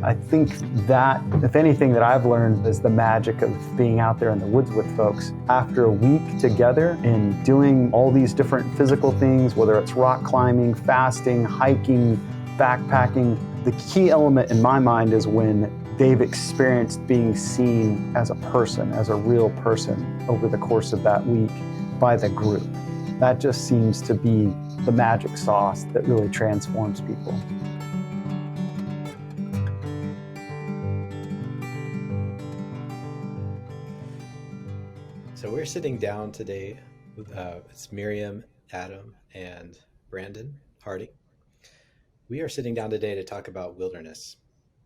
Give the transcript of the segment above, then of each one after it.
I think that, if anything, that I've learned is the magic of being out there in the woods with folks. After a week together in doing all these different physical things, whether it's rock climbing, fasting, hiking, backpacking, the key element in my mind is when they've experienced being seen as a person, as a real person over the course of that week by the group. That just seems to be the magic sauce that really transforms people. So we're sitting down today with it's Miriam, Adam, and Brandon Harding. We are sitting down today to talk about wilderness.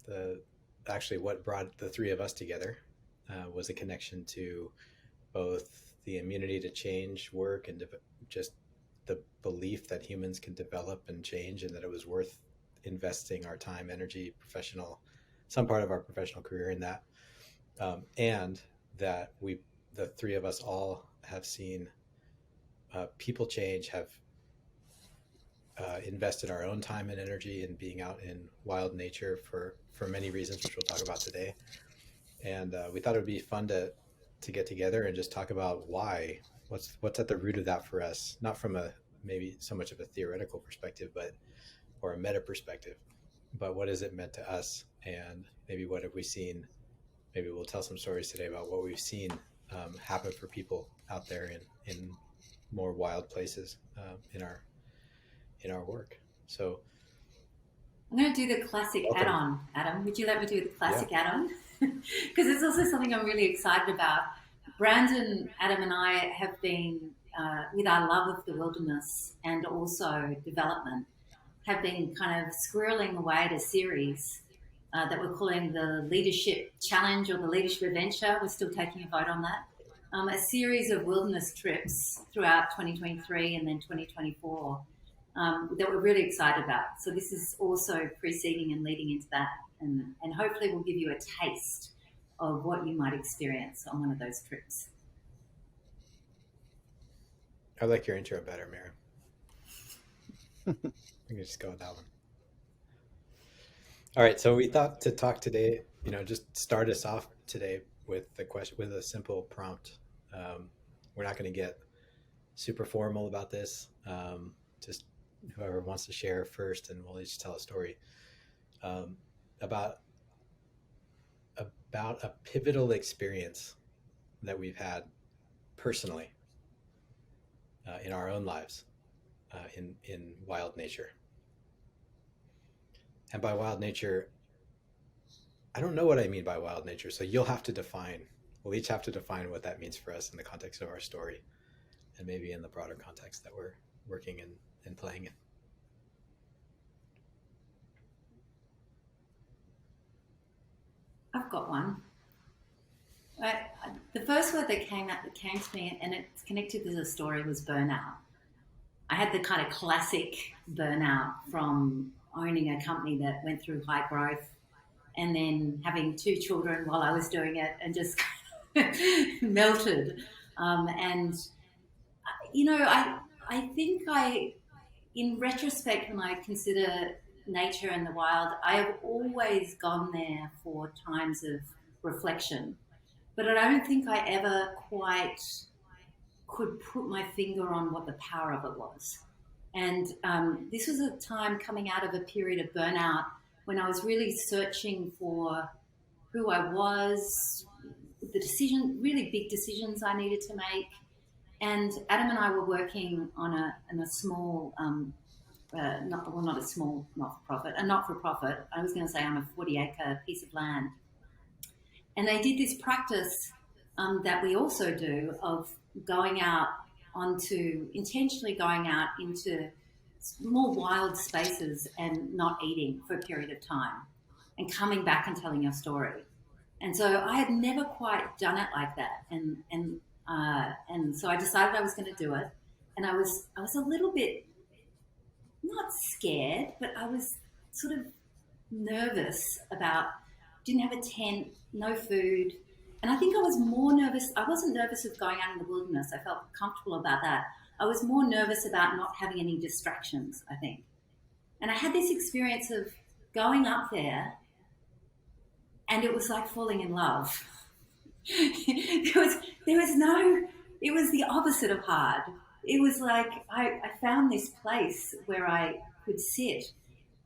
The Actually, what brought the three of us together was a connection to both the immunity to change work and just the belief that humans can develop and change, and that it was worth investing our time, energy, some part of our professional career in that, and that the three of us all have seen people change, have invested our own time and energy in being out in wild nature for many reasons, which we'll talk about today. And we thought it would be fun to get together and just talk about what's at the root of that for us, not from a maybe so much of a theoretical perspective, or a meta perspective, but what has it meant to us, and maybe what have we seen. Maybe we'll tell some stories today about what we've seen happen for people out there in more wild places in our work. So I'm going to do the classic welcome. add-on, Adam. Would you let me do the classic Yeah. add-on? Because it's also something I'm really excited about. Brandon, Adam, and I have been, with our love of the wilderness and also development, have been kind of squirreling away at a series that we're calling the Leadership Challenge or the Leadership Adventure. We're still taking a vote on that. A series of wilderness trips throughout 2023 and then 2024 that we're really excited about. So this is also preceding and leading into that, and hopefully we'll give you a taste of what you might experience on one of those trips. I like your intro better, Mira. We can just go with that one. All right, so we thought to talk today, just start us off today with a simple prompt. We're not going to get super formal about this. Just whoever wants to share first, and we'll each tell a story about a pivotal experience that we've had personally in our own lives in wild nature. And by wild nature, I don't know what I mean by wild nature, so we'll each have to define what that means for us in the context of our story, and maybe in the broader context that we're working in and playing in. I've got one. The first word that came to me, and it's connected to the story, was burnout. I had the kind of classic burnout from owning a company that went through high growth and then having two children while I was doing it and just melted. And, I think in retrospect, when I consider nature and the wild, I have always gone there for times of reflection. But I don't think I ever quite could put my finger on what the power of it was. And this was a time coming out of a period of burnout when I was really searching for who I was, really big decisions I needed to make. And Adam and I were working on a small, not a small not-for-profit. I was going to say on a 40-acre piece of land. And they did this practice that we also do of intentionally going out into more wild spaces and not eating for a period of time and coming back and telling your story. And so I had never quite done it like that. And so I decided I was going to do it. And I was a little bit, not scared, but I was sort of nervous about, didn't have a tent, no food. And I think I was more nervous. I wasn't nervous of going out in the wilderness. I felt comfortable about that. I was more nervous about not having any distractions, I think. And I had this experience of going up there and it was like falling in love. there was no, it was the opposite of hard. It was like I found this place where I could sit,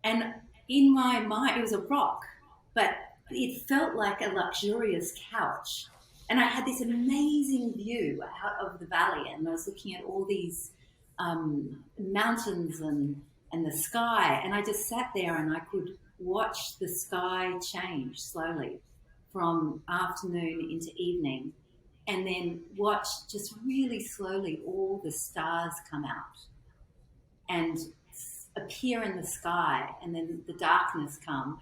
and in my mind it was a rock, but it felt like a luxurious couch. And I had this amazing view out of the valley, and I was looking at all these mountains and the sky, and I just sat there and I could watch the sky change slowly from afternoon into evening, and then watch just really slowly all the stars come out and appear in the sky, and then the darkness come.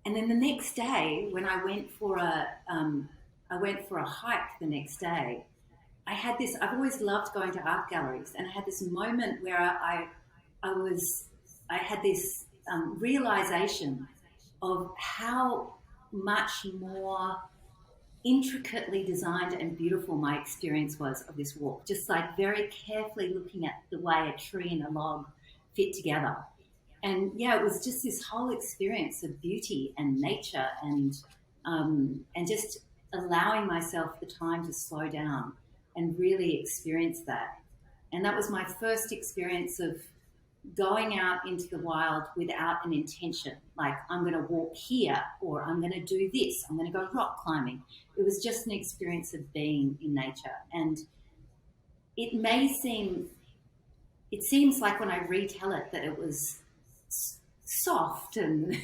And then the next day, when I went for a hike the next day, I had this. I've always loved going to art galleries, and I had this moment where I had this realization of how much more intricately designed and beautiful my experience was of this walk. Just like very carefully looking at the way a tree and a log fit together. And yeah, it was just this whole experience of beauty and nature, and just allowing myself the time to slow down and really experience that. And that was my first experience of going out into the wild without an intention, like I'm going to walk here, or I'm going to do this, I'm going to go rock climbing. It was just an experience of being in nature. And it seems like when I retell it that it was soft and,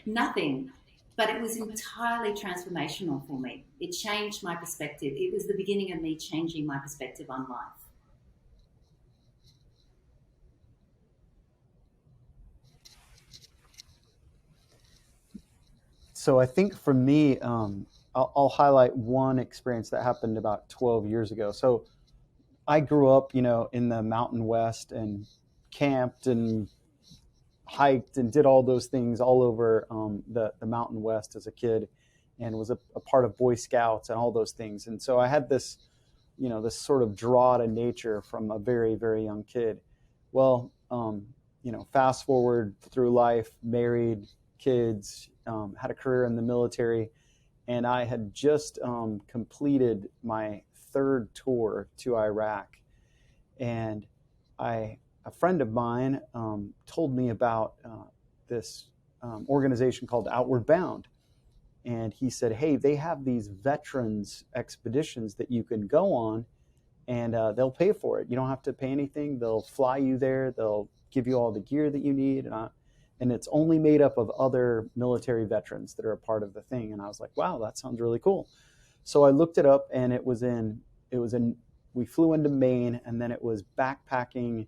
nothing, but it was entirely transformational for me. It changed my perspective. It was the beginning of me changing my perspective on life. So I think for me, I'll highlight one experience that happened about 12 years ago. So I grew up, in the Mountain West, and camped and hiked and did all those things all over the Mountain West as a kid, and was a part of Boy Scouts and all those things. And so I had this, this sort of draw to nature from a very, very young kid. Well, fast forward through life, married, kids, had a career in the military, and I had just completed my third tour to Iraq. And a friend of mine told me about this organization called Outward Bound. And he said, hey, they have these veterans expeditions that you can go on, and they'll pay for it. You don't have to pay anything. They'll fly you there. They'll give you all the gear that you need. And it's only made up of other military veterans that are a part of the thing. And I was like, wow, that sounds really cool. So I looked it up, and we flew into Maine, and then it was backpacking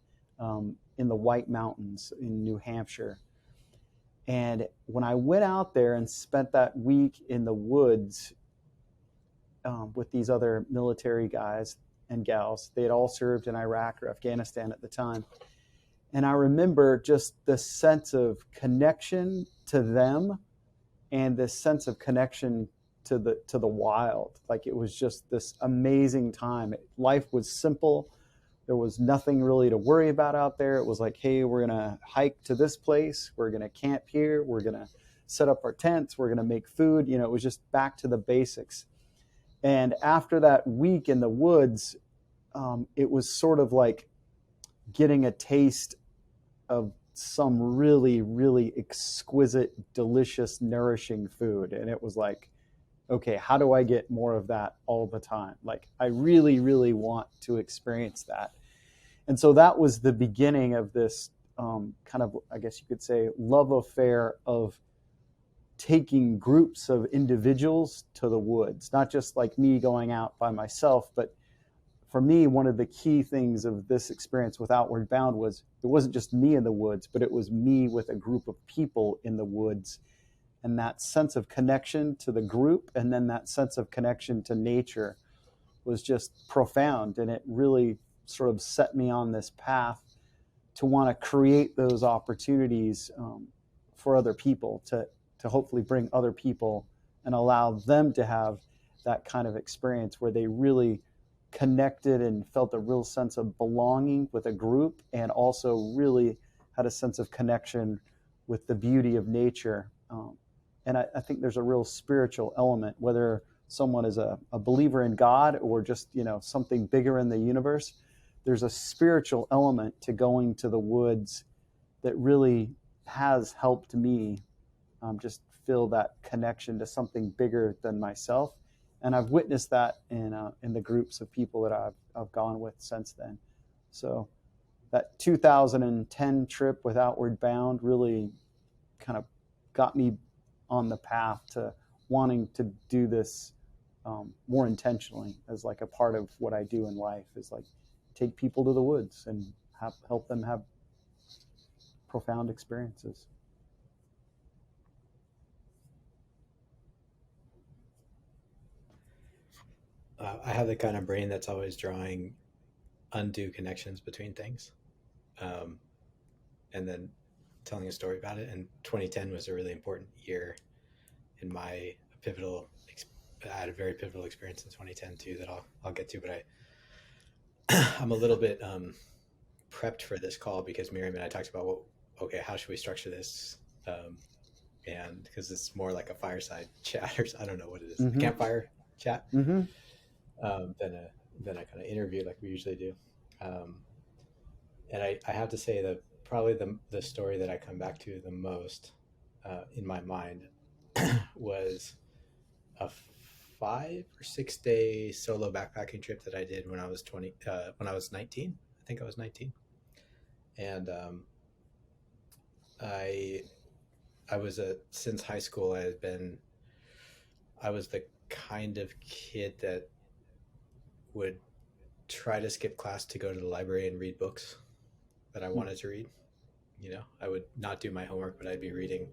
in the White Mountains in New Hampshire. And when I went out there and spent that week in the woods with these other military guys and gals, they had all served in Iraq or Afghanistan at the time. And I remember just the sense of connection to them, and this sense of connection to the wild. Like, it was just this amazing time. Life was simple. There was nothing really to worry about out there. It was like, hey, we're going to hike to this place. We're going to camp here. We're going to set up our tents. We're going to make food. It was just back to the basics. And after that week in the woods, it was sort of like getting a taste of some really, really exquisite, delicious, nourishing food. And it was like, okay, how do I get more of that all the time? Like, I really, really want to experience that. And so that was the beginning of this kind of, I guess you could say, love affair of taking groups of individuals to the woods, not just like me going out by myself, but for me, one of the key things of this experience with Outward Bound was it wasn't just me in the woods, but it was me with a group of people in the woods. And that sense of connection to the group, and then that sense of connection to nature, was just profound. And it really sort of set me on this path to want to create those opportunities for other people, to hopefully bring other people and allow them to have that kind of experience where they really connected and felt a real sense of belonging with a group, and also really had a sense of connection with the beauty of nature. I think there's a real spiritual element, whether someone is a believer in God or just, something bigger in the universe. There's a spiritual element to going to the woods that really has helped me just feel that connection to something bigger than myself. And I've witnessed that in the groups of people that I've gone with since then. So that 2010 trip with Outward Bound really kind of got me on the path to wanting to do this more intentionally as like a part of what I do in life, is like take people to the woods and help them have profound experiences. I have the kind of brain that's always drawing undue connections between things, and then telling a story about it. And 2010 was a really important year in my pivotal. I had a very pivotal experience in 2010 too that I'll get to, but I'm a little bit prepped for this call because Miriam and I talked about how should we structure this, and because it's more like a fireside chat, or I don't know what it is, a campfire chat, than a kind of interview like we usually do. And I have to say that probably the story that I come back to the most in my mind was a 5 or 6 day solo backpacking trip that I did when I was 19. I think I was 19. And I was since high school, I was the kind of kid that would try to skip class to go to the library and read books that I wanted to read. I would not do my homework, but I'd be reading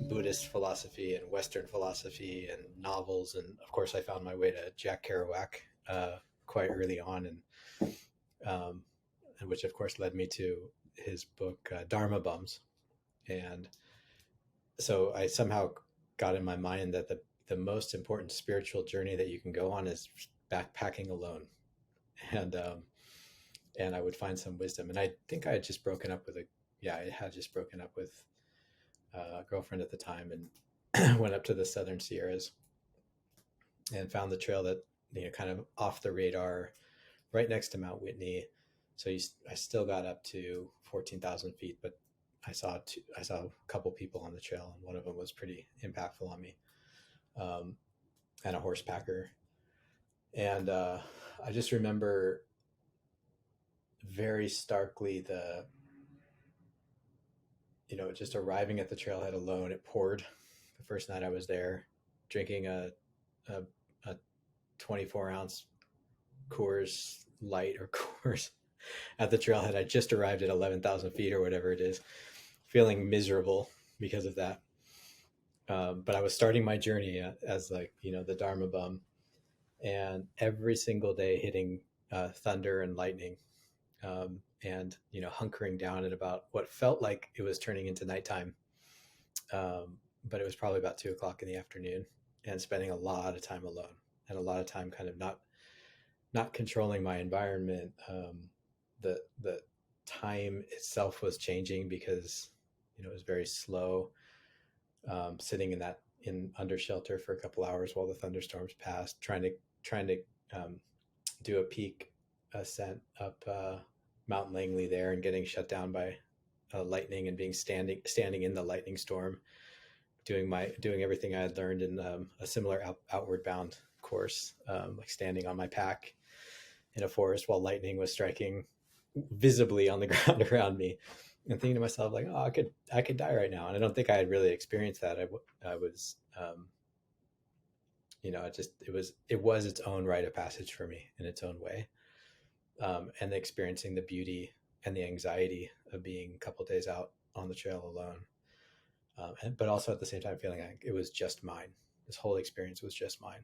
Buddhist philosophy and Western philosophy and novels. And of course, I found my way to Jack Kerouac quite early on, and which of course led me to his book Dharma Bums. And so I somehow got in my mind that the most important spiritual journey that you can go on is backpacking alone. And I would find some wisdom. And I think I had just broken up with a girlfriend at the time, and went up to the Southern Sierras and found the trail that, kind of off the radar, right next to Mount Whitney. So I still got up to 14,000 feet, but I saw a couple people on the trail, and one of them was pretty impactful on me, and a horse packer. And I just remember very starkly just arriving at the trailhead alone. It poured the first night I was there, drinking a 24-ounce Coors Light or Coors at the trailhead. I just arrived at 11,000 feet or whatever it is, feeling miserable because of that. But I was starting my journey as the Dharma bum, and every single day hitting thunder and lightning, and hunkering down at about what felt like it was turning into nighttime, but it was probably about 2:00 in the afternoon, and spending a lot of time alone, and a lot of time kind of not controlling my environment. The time itself was changing because it was very slow, sitting in under shelter for a couple hours while the thunderstorms passed, trying to do a peak ascent up Mount Langley there, and getting shut down by lightning, and being standing in the lightning storm, doing everything I had learned in a similar outward bound course, like standing on my pack in a forest while lightning was striking visibly on the ground around me, and thinking to myself like, oh, I could die right now. And I don't think I had really experienced that. I was it was its own rite of passage for me in its own way. And experiencing the beauty and the anxiety of being a couple of days out on the trail alone, but also at the same time feeling like it was just mine. This whole experience was just mine,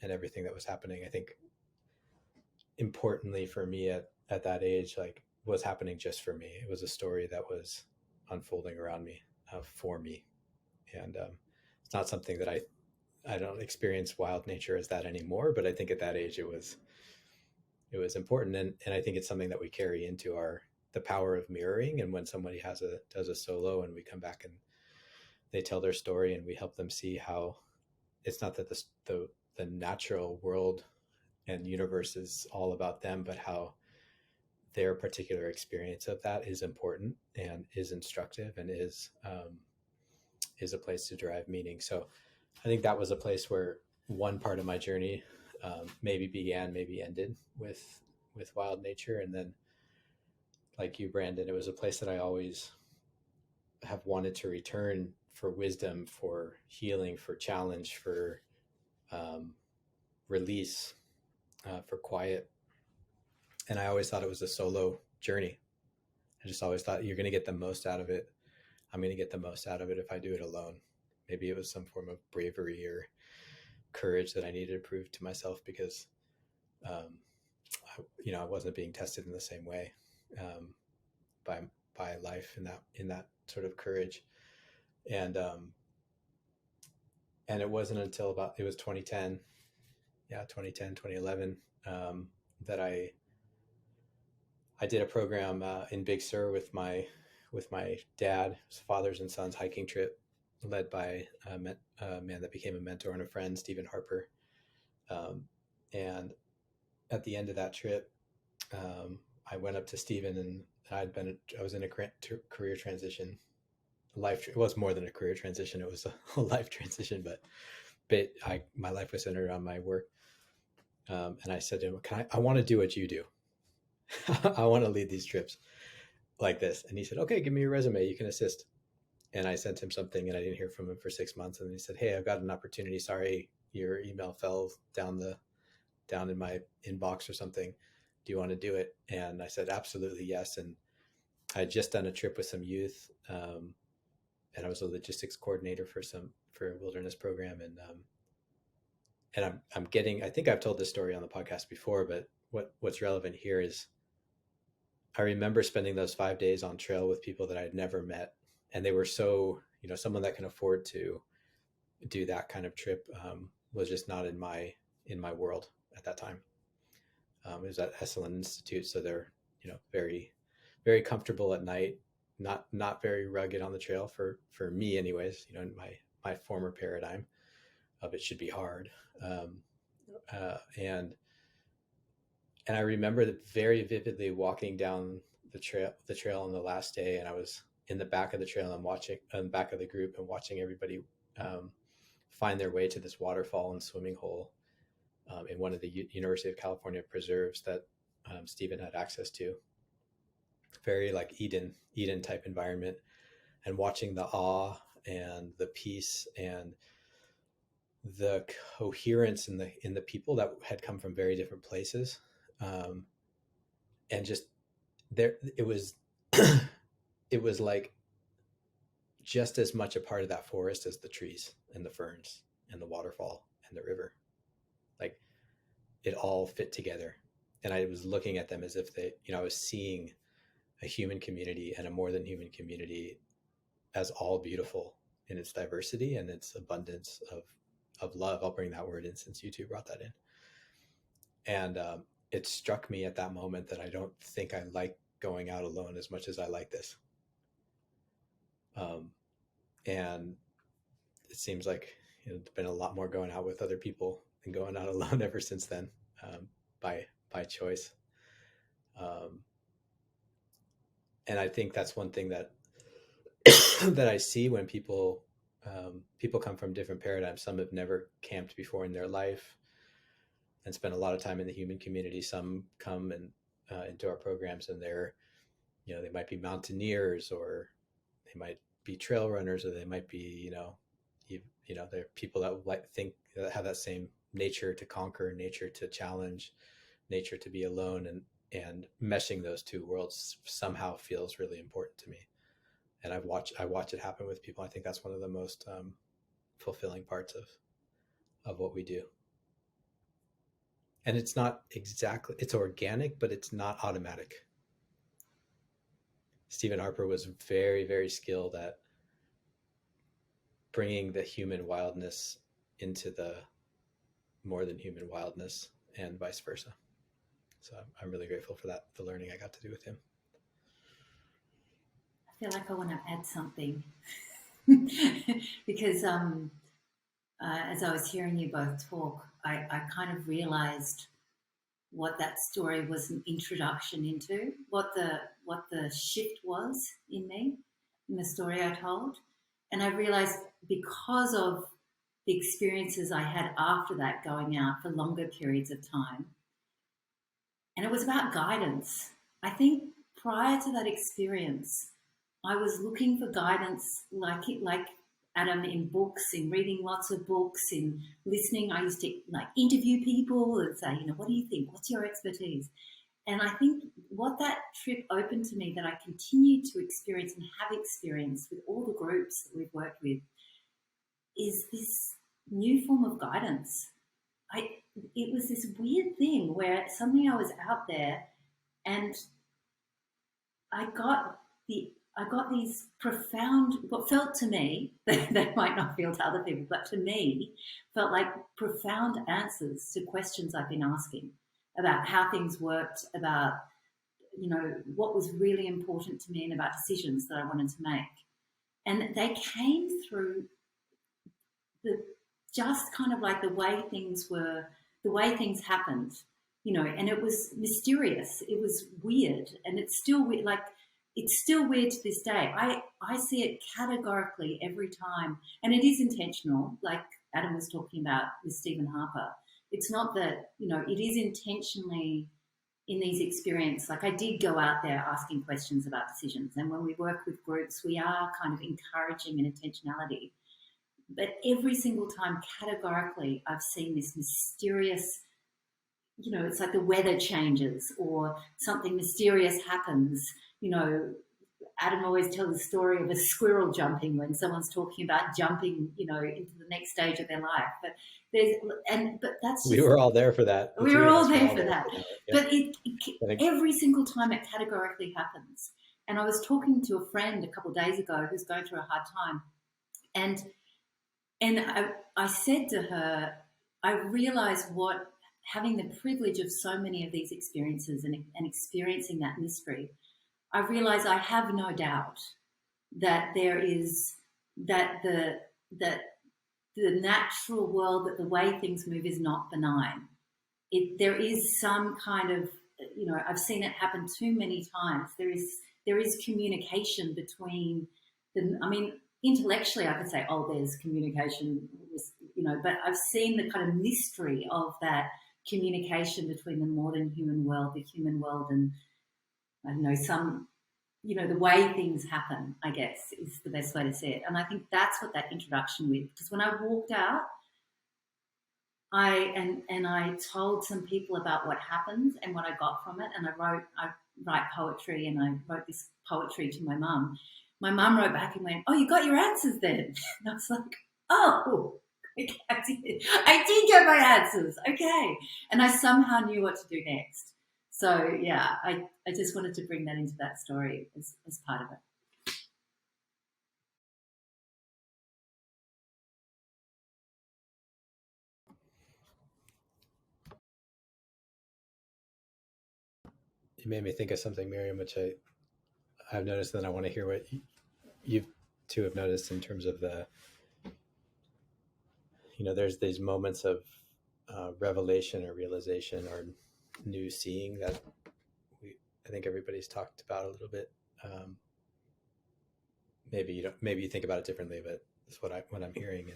and everything that was happening, I think, importantly for me at that age, like, was happening just for me. It was a story that was unfolding around me, for me, and it's not something that I don't experience wild nature as that anymore. But I think at that age it was important, and I think it's something that we carry into the power of mirroring. And when somebody does a solo, and we come back they tell their story, and we help them see how it's not that the natural world and universe is all about them, but how their particular experience of that is important and is instructive and is a place to derive meaning. So I think that was a place where one part of my journey maybe began, maybe ended with wild nature. And then, like you, Brandon, it was a place that I always have wanted to return for wisdom, for healing, for challenge, for release, for quiet. And I always thought it was a solo journey. I just always thought, you're going to get the most out of it. I'm going to get the most out of it if I do it alone. Maybe it was some form of bravery or courage that I needed to prove to myself, because, I wasn't being tested in the same way by life in that sort of courage. And it wasn't until it was 2010, 2011, that I did a program in Big Sur with my dad. It was a fathers and sons hiking trip led by a man that became a mentor and a friend, Stephen Harper. And at the end of that trip, I went up to Stephen, and I was in a career transition. It was more than a career transition. It was a life transition, but my life was centered on my work. And I said to him, I want to do what you do. I want to lead these trips like this. And he said, okay, give me your resume. You can assist. And I sent him something, and I didn't hear from him for 6 months. And he said, hey, I've got an opportunity. Sorry, your email fell down in my inbox or something. Do you want to do it? And I said, absolutely, yes. And I had just done a trip with some youth. And I was a logistics coordinator for a wilderness program. And I think I've told this story on the podcast before, but what's relevant here is I remember spending those 5 days on trail with people that I had never met. And they were so, someone that can afford to do that kind of trip was just not in my world at that time. It was at Esalen Institute. So they're, very, very comfortable at night, not very rugged on the trail for me anyways, in my former paradigm of it should be hard. And I remember very vividly walking down the trail on the last day, and I was in the back of the trail and watching on the back of the group and watching everybody find their way to this waterfall and swimming hole in one of the University of California preserves that Stephen had access to. Very like Eden type environment, and watching the awe and the peace and the coherence in the people that had come from very different places. And just there, it was, it was like just as much a part of that forest as the trees and the ferns and the waterfall and the river. Like it all fit together. And I was looking at them as if I was seeing a human community and a more than human community as all beautiful in its diversity and its abundance of love. I'll bring that word in since you two brought that in. And it struck me at that moment that I don't think I like going out alone as much as I like this. And it seems like there's been a lot more going out with other people than going out alone ever since then, by choice. And I think that's one thing that that I see when people come from different paradigms. Some have never camped before in their life and spend a lot of time in the human community. Some come into our programs, and they're, they might be mountaineers, or they might be trail runners, or they might be, they're people that have that same nature to conquer, nature to challenge, nature to be alone, and meshing those two worlds somehow feels really important to me. And I watch it happen with people. I think that's one of the most fulfilling parts of what we do. And it's not exactly, it's organic, but it's not automatic. Stephen Harper was very, very skilled at bringing the human wildness into the more than human wildness, and vice versa. So I'm really grateful for that, the learning I got to do with him. I feel like I want to add something. because as I was hearing you both talk, I kind of realized what that story was an introduction into, what the shift was in me, in the story I told. And I realized because of the experiences I had after that, going out for longer periods of time, and it was about guidance. I think prior to that experience, I was looking for guidance like Adam, in books, in reading lots of books, in listening. I used to like interview people and say, what do you think? What's your expertise? And I think what that trip opened to me, that I continue to experience and have experienced with all the groups that we've worked with, is this new form of guidance. It was this weird thing where suddenly I was out there and I got these profound, what felt to me, they might not feel to other people, but to me felt like profound answers to questions I've been asking about how things worked, about, what was really important to me, and about decisions that I wanted to make. And they came through just kind of like the way things happened, and it was mysterious. It was weird, and it's still weird. Like, it's still weird to this day. I see it categorically every time, and it is intentional, like Adam was talking about with Stephen Harper. It's not that, it is intentionally in these experiences. Like, I did go out there asking questions about decisions, and when we work with groups, we are kind of encouraging an intentionality. But every single time, categorically, I've seen this mysterious, it's like the weather changes or something mysterious happens. Adam always tells the story of a squirrel jumping when someone's talking about jumping, into the next stage of their life. But that's just, we were all there for that. We were all there for that. Yeah. But every single time it categorically happens. And I was talking to a friend a couple of days ago who's going through a hard time, and I said to her, I realized what having the privilege of so many of these experiences and experiencing that mystery, I realize I have no doubt that there is that the natural world, that the way things move is not benign. There is some kind of, I've seen it happen too many times. There is communication between intellectually I could say, there's communication, but I've seen the kind of mystery of that communication between the more than human world, the human world, and I don't know, the way things happen, I guess, is the best way to say it. And I think that's what that introduction with, because when I walked out, I told some people about what happened and what I got from it, and I write poetry, and I wrote this poetry to my mum. My mum wrote back and went, "Oh, you got your answers then?" And I was like, "Oh, okay, I did get my answers. Okay." And I somehow knew what to do next. So yeah, I just wanted to bring that into that story as part of it. You made me think of something, Miriam, which I've noticed, and I want to hear what you two have noticed in terms of there's these moments of revelation or realization or new seeing that I think everybody's talked about a little bit. Maybe you think about it differently, but that's what I'm hearing.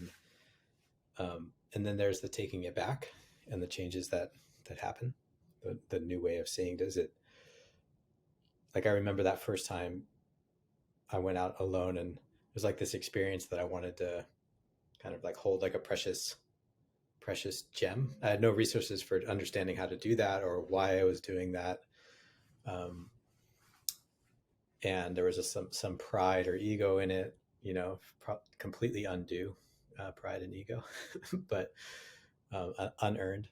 And then there's the taking it back and the changes that happen, the new way of seeing. Does it, like, I remember that first time I went out alone, and it was like this experience that I wanted to kind of like hold like a precious gem. I had no resources for understanding how to do that or why I was doing that. And there was some pride or ego in it, completely undue pride and ego, but unearned.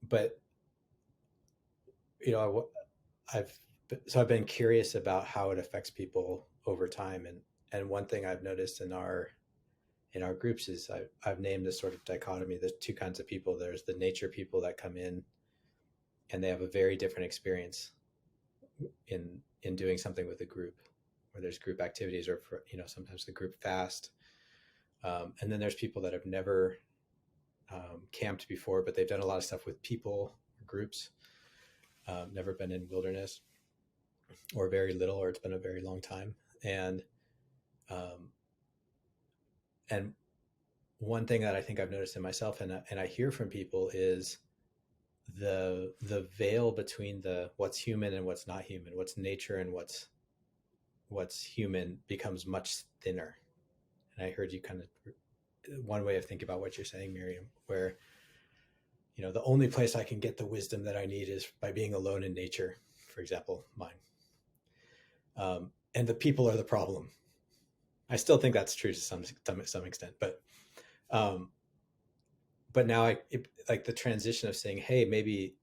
But I've been curious about how it affects people over time, and one thing I've noticed in our groups is I've named this sort of dichotomy. There's two kinds of people. There's the nature people that come in, and they have a very different experience in doing something with a group. where there's group activities, or for, sometimes the group fast. And then there's people that have never camped before, but they've done a lot of stuff with people, groups, never been in wilderness, or very little, or it's been a very long time. And one thing that I think I've noticed in myself, and I hear from people, is the veil between what's human and what's not human, what's nature and what's human, becomes much thinner. And I heard you kind of, one way of thinking about what you're saying, Miriam, where, the only place I can get the wisdom that I need is by being alone in nature, for example, mine. And the people are the problem. I still think that's true to some extent, but now like the transition of saying, hey, maybe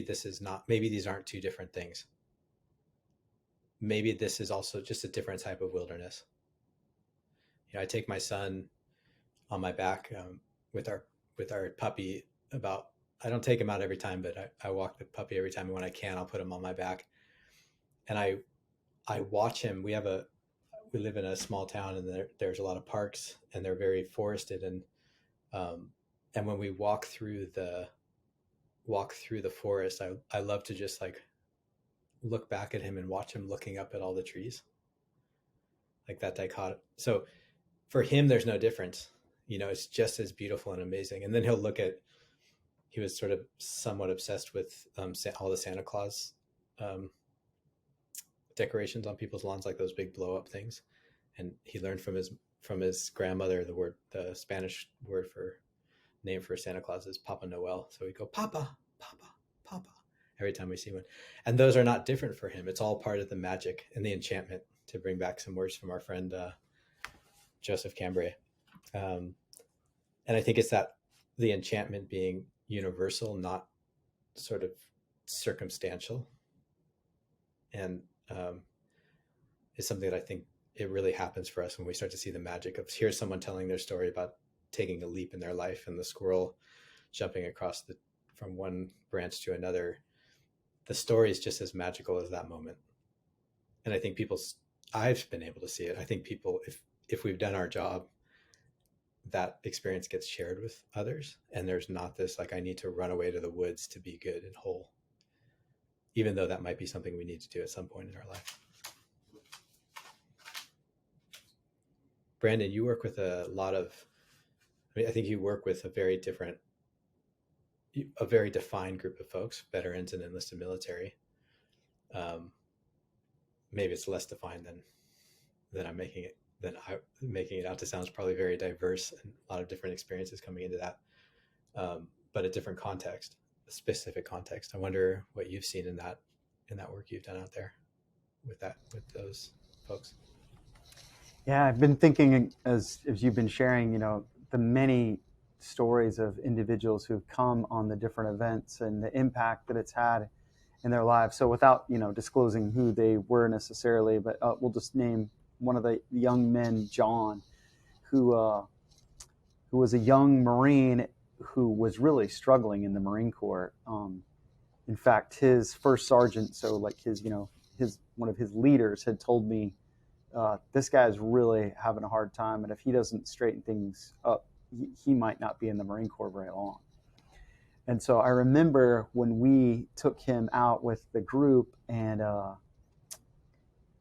this is not, maybe these aren't two different things. Maybe this is also just a different type of wilderness. I take my son on my back with our puppy. I don't take him out every time, but I walk the puppy every time. And when I can, I'll put him on my back, and I watch him. We live in a small town, and there's a lot of parks, and they're very forested. And when we walk through the forest, I love to just like look back at him and watch him looking up at all the trees, like that dichotomy. So for him, there's no difference. It's just as beautiful and amazing. And then he was sort of somewhat obsessed with all the Santa Claus decorations on people's lawns, like those big blow up things. And he learned from his grandmother the Spanish name for Santa Claus is Papa Noel. So we go, Papa, Papa, Papa, every time we see one. And those are not different for him. It's all part of the magic and the enchantment, to bring back some words from our friend Joseph Cambray. And I think it's that the enchantment being universal, not sort of circumstantial, and is something that I think it really happens for us when we start to see the magic of, here's someone telling their story about taking a leap in their life, and the squirrel jumping across from one branch to another. The story is just as magical as that moment. And I think I've been able to see it. I think people, if we've done our job, that experience gets shared with others, and there's not this like, I need to run away to the woods to be good and whole, even though that might be something we need to do at some point in our life. Brandon, you work with I think you work with a very defined group of folks, veterans and enlisted military. Maybe it's less defined than I'm making it. Then making it out to sound. Is probably very diverse, and a lot of different experiences coming into that, but a different context, a specific context. I wonder what you've seen in that work you've done out there with those folks. Yeah, I've been thinking as you've been sharing, the many stories of individuals who've come on the different events and the impact that it's had in their lives. So without, disclosing who they were necessarily, but we'll just name one of the young men, John, who was a young Marine who was really struggling in the Marine Corps. In fact, his first sergeant, so like one of his leaders had told me, this guy's really having a hard time, and if he doesn't straighten things up, he might not be in the Marine Corps very long. And so I remember when we took him out with the group, and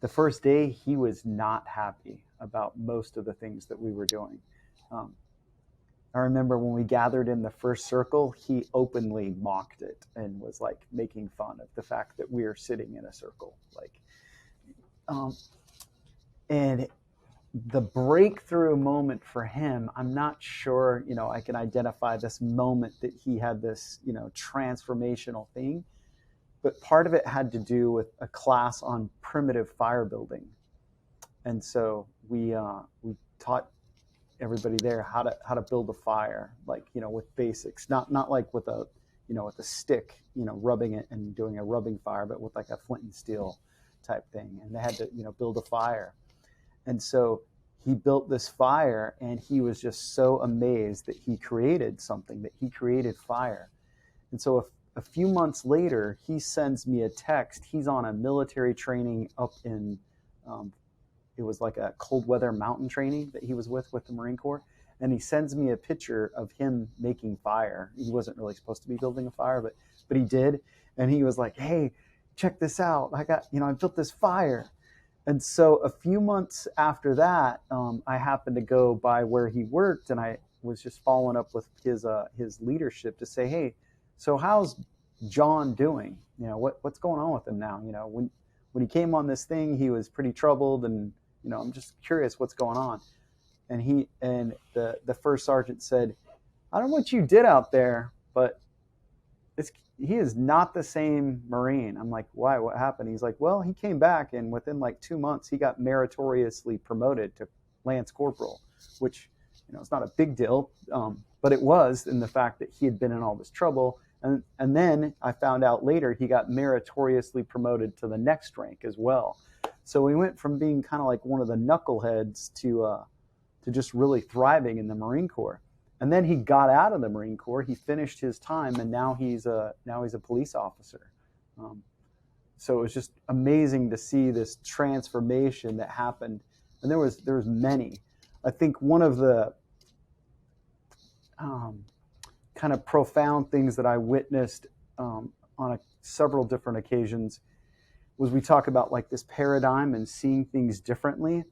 the first day he was not happy about most of the things that we were doing. I remember when we gathered in the first circle, he openly mocked it and was like making fun of the fact that we are sitting in a circle. And the breakthrough moment for him, I'm not sure, I can identify this moment that he had this, transformational thing, but part of it had to do with a class on primitive fire building. And so we taught everybody there how to build a fire, with basics, not like with a stick, rubbing it and doing a rubbing fire, but with like a flint and steel type thing. And they had to, build a fire. And so he built this fire, and he was just so amazed that he created something, that he created fire. And so a few months later, he sends me a text. He's on a military training up in it was like a cold weather mountain training that he was with the Marine Corps. And he sends me a picture of him making fire. He wasn't really supposed to be building a fire, but he did. And he was like, hey, check this out. I built this fire. And so a few months after that, I happened to go by where he worked, and I was just following up with his leadership to say, hey, so how's John doing? What's going on with him now? When he came on this thing, he was pretty troubled, and I'm just curious what's going on. And the first sergeant said, I don't know what you did out there, but he is not the same Marine. I'm like, why? What happened? He's like, well, he came back, and within like 2 months, he got meritoriously promoted to Lance Corporal, which, it's not a big deal, but it was in the fact that he had been in all this trouble. And then I found out later he got meritoriously promoted to the next rank as well. So we went from being kind of like one of the knuckleheads to just really thriving in the Marine Corps. And then he got out of the Marine Corps. He finished his time, and now he's a police officer. So it was just amazing to see this transformation that happened. And there was many. I think one of the kind of profound things that I witnessed on several different occasions was we talk about like this paradigm and seeing things differently.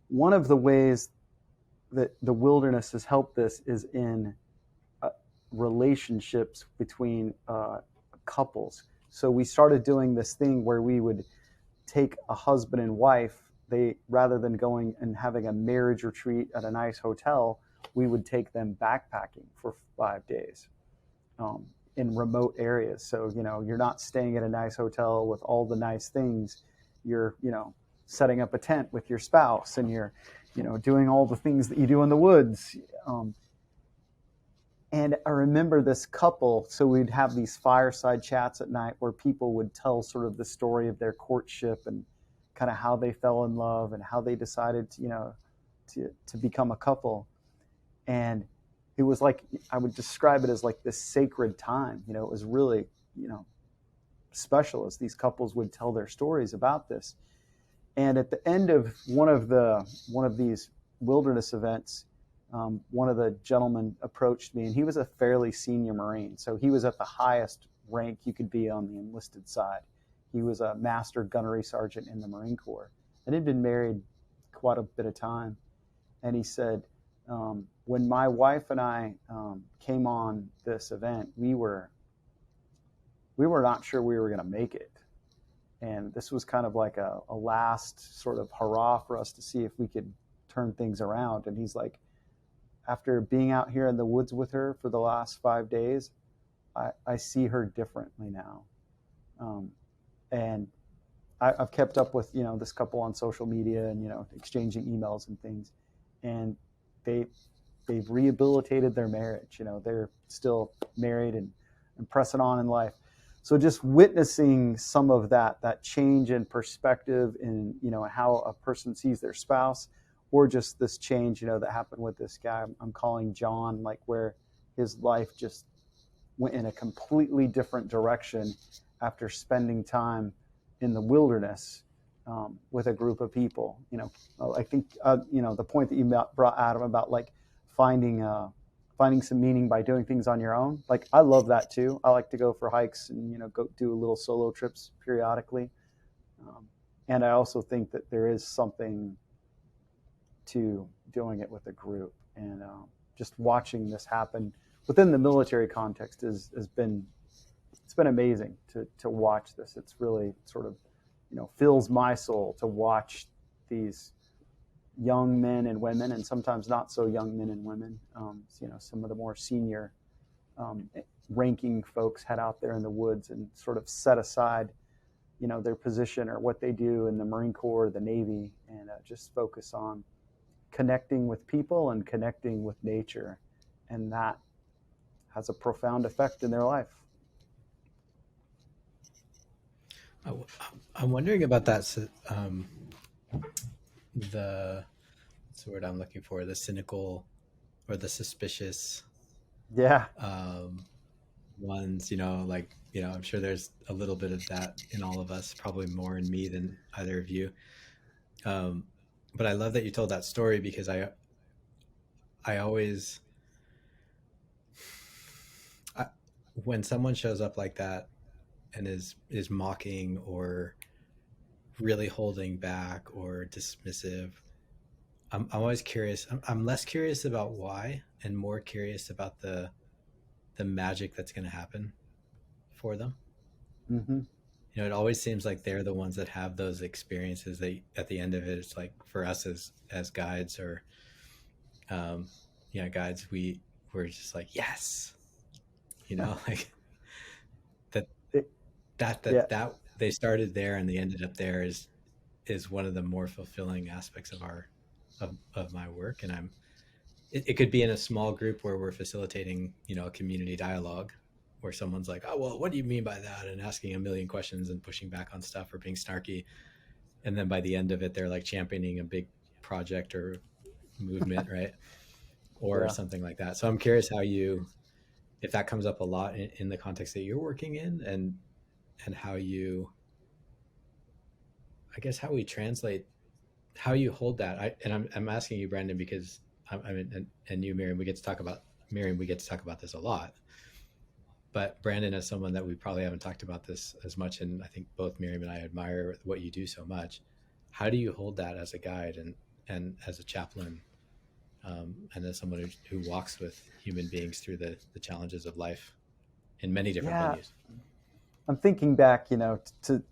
One of the ways that the wilderness has helped this is in relationships between couples. So we started doing this thing where we would take a husband and wife, rather than going and having a marriage retreat at a nice hotel, we would take them backpacking for 5 days in remote areas. So, you're not staying at a nice hotel with all the nice things. You're, setting up a tent with your spouse, and you're, doing all the things that you do in the woods. And I remember this couple, so we'd have these fireside chats at night where people would tell sort of the story of their courtship and kind of how they fell in love and how they decided to become a couple. And it was like, I would describe it as like this sacred time. It was really, special as these couples would tell their stories about this. And at the end of one of these wilderness events, one of the gentlemen approached me, and he was a fairly senior Marine. So he was at the highest rank you could be on the enlisted side. He was a master gunnery sergeant in the Marine Corps and had been married quite a bit of time. And he said, when my wife and I came on this event, we were not sure we were going to make it. And this was kind of like a last sort of hurrah for us to see if we could turn things around. And he's like, after being out here in the woods with her for the last 5 days, I see her differently now. And I've kept up with, this couple on social media and, exchanging emails and things. And they've rehabilitated their marriage. They're still married and pressing on in life. So just witnessing some of that change in perspective in, how a person sees their spouse, or just this change, that happened with this guy I'm calling John, like where his life just went in a completely different direction after spending time in the wilderness with a group of people. I think, the point that you brought, Adam, about like finding some meaning by doing things on your own. Like, I love that too. I like to go for hikes and, go do little solo trips periodically. And I also think that there is something to doing it with a group, and just watching this happen within the military context has been amazing to watch this. It's really sort of, fills my soul to watch these young men and women, and sometimes not so young men and women, some of the more senior ranking folks head out there in the woods and sort of set aside, their position or what they do in the Marine Corps, the Navy, and just focus on connecting with people and connecting with nature. And that has a profound effect in their life. I'm wondering about that. What's the word I'm looking for? The cynical or the suspicious ones, I'm sure there's a little bit of that in all of us, probably more in me than either of you. But I love that you told that story because I always, I, when someone shows up like that and is mocking or really holding back or dismissive, I'm always curious. I'm less curious about why and more curious about the magic that's going to happen for them. Mm-hmm. You know, it always seems like they're the ones that have those experiences. They, at the end of it, it's like for us as guides or um, guides, we're just like, yes, like that It, that yeah. that that they started there and they ended up there is one of the more fulfilling aspects of our of my work. And it could be in a small group where we're facilitating, a community dialogue where someone's like, oh, well, what do you mean by that? And asking a million questions and pushing back on stuff or being snarky. And then by the end of it, they're like championing a big project or movement, right? Or Yeah. something like that. So I'm curious if that comes up a lot in the context that you're working in, and how I guess how we translate, how you hold that. I'm asking you, Brandon, because I mean, and you, Miriam, we get to talk about this a lot. But Brandon, as someone that we probably haven't talked about this as much, and I think both Miriam and I admire what you do so much. How do you hold that as a guide and as a chaplain, and as someone who walks with human beings through the challenges of life in many different Yeah. venues? I'm thinking back, to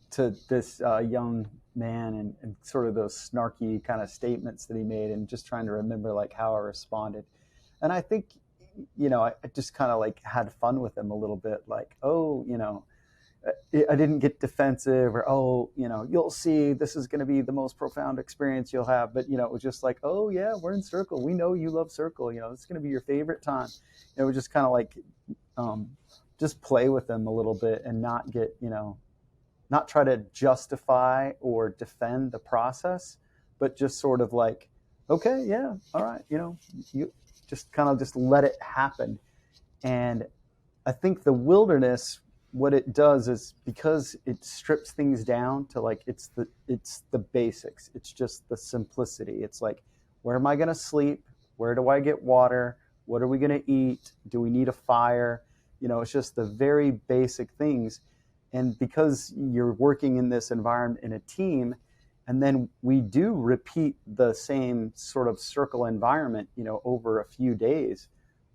this young man and sort of those snarky kind of statements that he made, and just trying to remember like how I responded. And I think, I just kind of like had fun with him a little bit, like, oh, I didn't get defensive or, oh, you'll see, this is going to be the most profound experience you'll have. But, it was just like, oh, yeah, we're in Circle. We know you love Circle. It's going to be your favorite time. It was just kind of like, um, just play with them a little bit and not get, not try to justify or defend the process, but just sort of like, okay, yeah, all right, you just kind of just let it happen. And I think the wilderness, what it does is, because it strips things down to like, it's the basics. It's just the simplicity. It's like, where am I going to sleep? Where do I get water? What are we going to eat? Do we need a fire? It's just the very basic things. And because you're working in this environment in a team, and then we do repeat the same sort of circle environment, over a few days,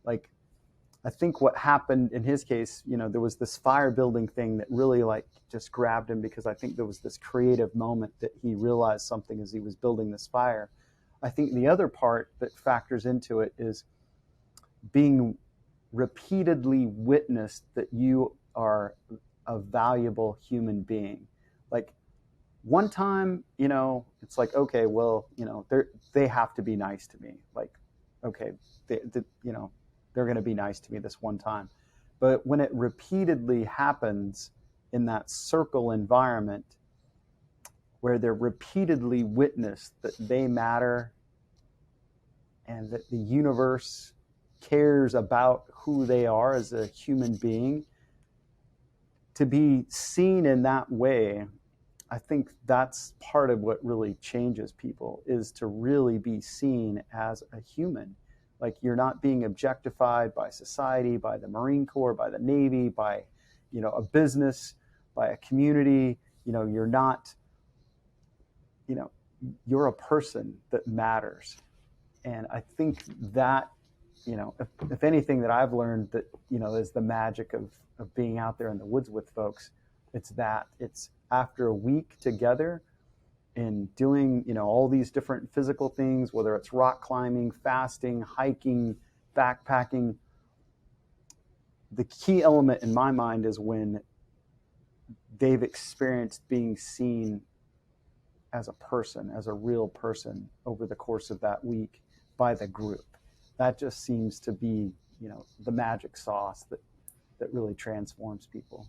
like, I think what happened in his case, there was this fire building thing that really like just grabbed him, because I think there was this creative moment that he realized something as he was building this fire. I think the other part that factors into it is being repeatedly witnessed that you are a valuable human being. Like, one time, it's like, okay, well, they have to be nice to me. Like, okay, they're going to be nice to me this one time. But when it repeatedly happens in that circle environment, where they're repeatedly witnessed that they matter and that the universe cares about who they are as a human being, to be seen in that way, I think that's part of what really changes people, is to really be seen as a human. Like, you're not being objectified by society, by the Marine Corps, by the Navy, by, a business, by a community. You're not, you're a person that matters. And I think that, if anything that I've learned that, is the magic of being out there in the woods with folks, it's after a week together in doing, all these different physical things, whether it's rock climbing, fasting, hiking, backpacking. The key element in my mind is when they've experienced being seen as a person, as a real person, over the course of that week by the group. That just seems to be, the magic sauce that really transforms people.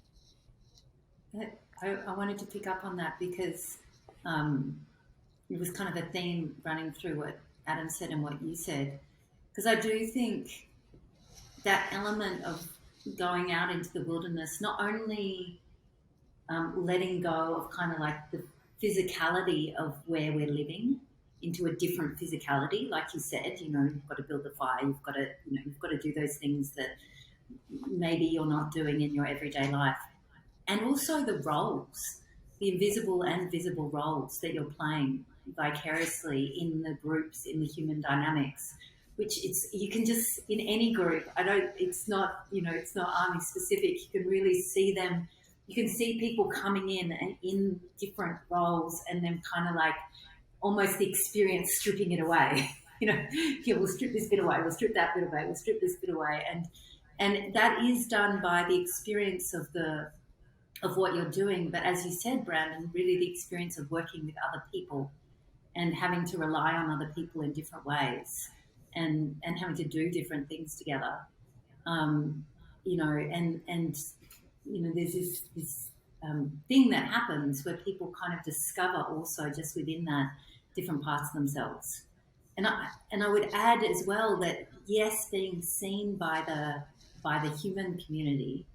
I wanted to pick up on that because it was kind of a theme running through what Adam said and what you said. Because I do think that element of going out into the wilderness, not only letting go of kind of like the physicality of where we're living into a different physicality. Like you said, you've got to build a fire, you've got to do those things that maybe you're not doing in your everyday life. And also the roles, the invisible and visible roles that you're playing vicariously in the groups, in the human dynamics, which you can just, in any group, it's not, it's not army specific. You can really see them. You can see people coming in and in different roles, and then kind of like almost the experience stripping it away. We'll strip this bit away, we'll strip that bit away, we'll strip this bit away. And that is done by the experience of what you're doing. But as you said, Brandon, really the experience of working with other people and having to rely on other people in different ways, and having to do different things together. There's this thing that happens where people kind of discover also just within that different parts of themselves. And I would add as well that, yes, being seen by the human community,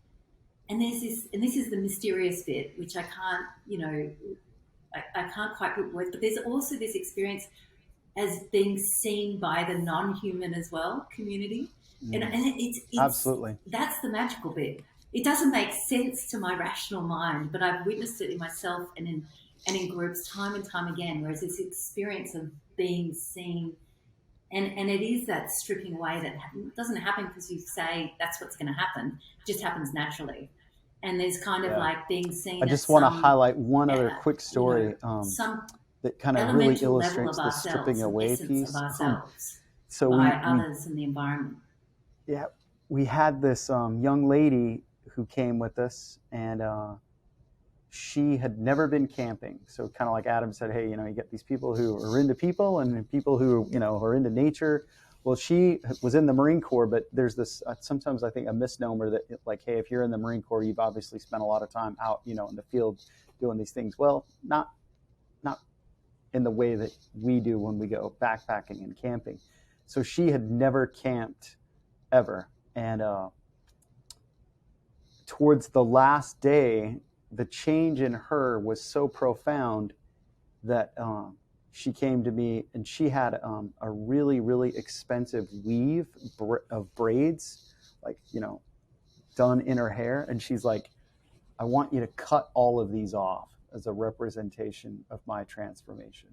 and this is the mysterious bit, which I can't, I can't quite put words, but there's also this experience as being seen by the non-human as well community. And it's absolutely, that's the magical bit. It doesn't make sense to my rational mind, but I've witnessed it in myself and in groups time and time again, whereas this experience of being seen, and it is that stripping away that doesn't happen because you say that's what's going to happen. It just happens naturally. And there's kind of like being seen. I just want to highlight one other quick story that kind of really illustrates the stripping away piece. So by others in the environment. Yeah, we had this young lady who came with us, and she had never been camping. So kind of like Adam said, hey, you get these people who are into people and people who, are into nature. Well, she was in the Marine Corps, but there's this sometimes I think a misnomer that like, hey, if you're in the Marine Corps, you've obviously spent a lot of time out, in the field doing these things. Well, not in the way that we do when we go backpacking and camping. So she had never camped ever. And towards the last day, the change in her was so profound that she came to me, and she had a really, really expensive weave of braids, like, done in her hair. And she's like, I want you to cut all of these off as a representation of my transformation.